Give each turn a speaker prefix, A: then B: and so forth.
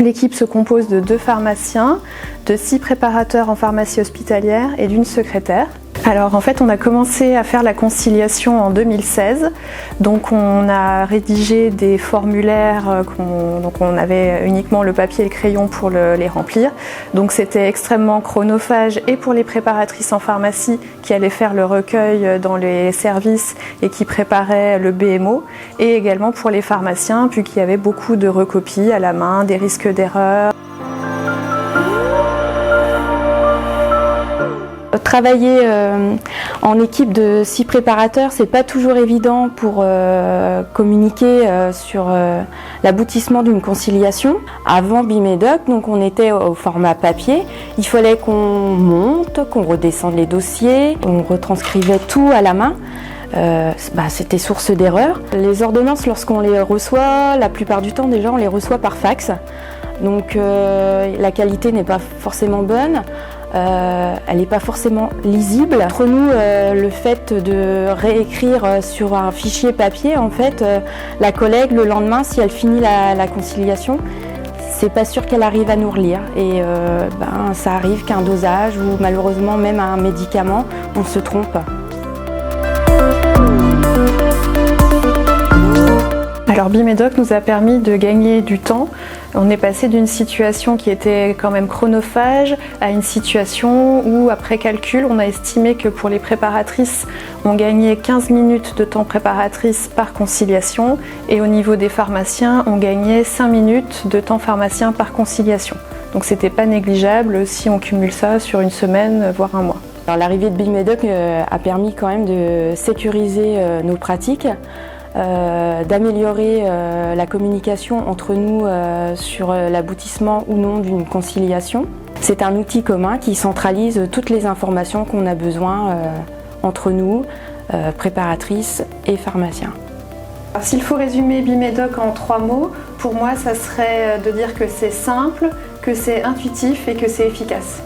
A: L'équipe se compose de 2 pharmaciens, de 6 préparateurs en pharmacie hospitalière et d'une secrétaire. Alors en fait on a commencé à faire la conciliation en 2016, donc on a rédigé des formulaires, donc on avait uniquement le papier et le crayon pour les remplir, donc c'était extrêmement chronophage et pour les préparatrices en pharmacie qui allaient faire le recueil dans les services et qui préparaient le BMO, et également pour les pharmaciens puisqu'il y avait beaucoup de recopies à la main, des risques d'erreur.
B: Travailler en équipe de 6 préparateurs, c'est pas toujours évident pour communiquer sur l'aboutissement d'une conciliation. Avant BIMEDOC, donc on était au format papier. Il fallait qu'on monte, qu'on redescende les dossiers, on retranscrivait tout à la main. C'était source d'erreurs. Les ordonnances, lorsqu'on les reçoit, la plupart du temps déjà on les reçoit par fax. Donc la qualité n'est pas forcément bonne. Elle n'est pas forcément lisible. Entre nous, le fait de réécrire sur un fichier papier, en fait, la collègue, le lendemain, si elle finit la conciliation, c'est pas sûr qu'elle arrive à nous relire. Et ça arrive qu'un dosage ou malheureusement même un médicament, on se trompe.
A: Alors BIMEDOC nous a permis de gagner du temps. On est passé d'une situation qui était quand même chronophage à une situation où, après calcul, on a estimé que pour les préparatrices, on gagnait 15 minutes de temps préparatrice par conciliation, et au niveau des pharmaciens, on gagnait 5 minutes de temps pharmacien par conciliation. Donc c'était pas négligeable si on cumule ça sur une semaine, voire un mois.
B: Alors, l'arrivée de BIMEDOC a permis quand même de sécuriser nos pratiques. D'améliorer la communication entre nous sur l'aboutissement ou non d'une conciliation. C'est un outil commun qui centralise toutes les informations qu'on a besoin entre nous, préparatrices et pharmaciens.
A: S'il faut résumer BIMEDOC en 3 mots, pour moi ça serait de dire que c'est simple, que c'est intuitif et que c'est efficace.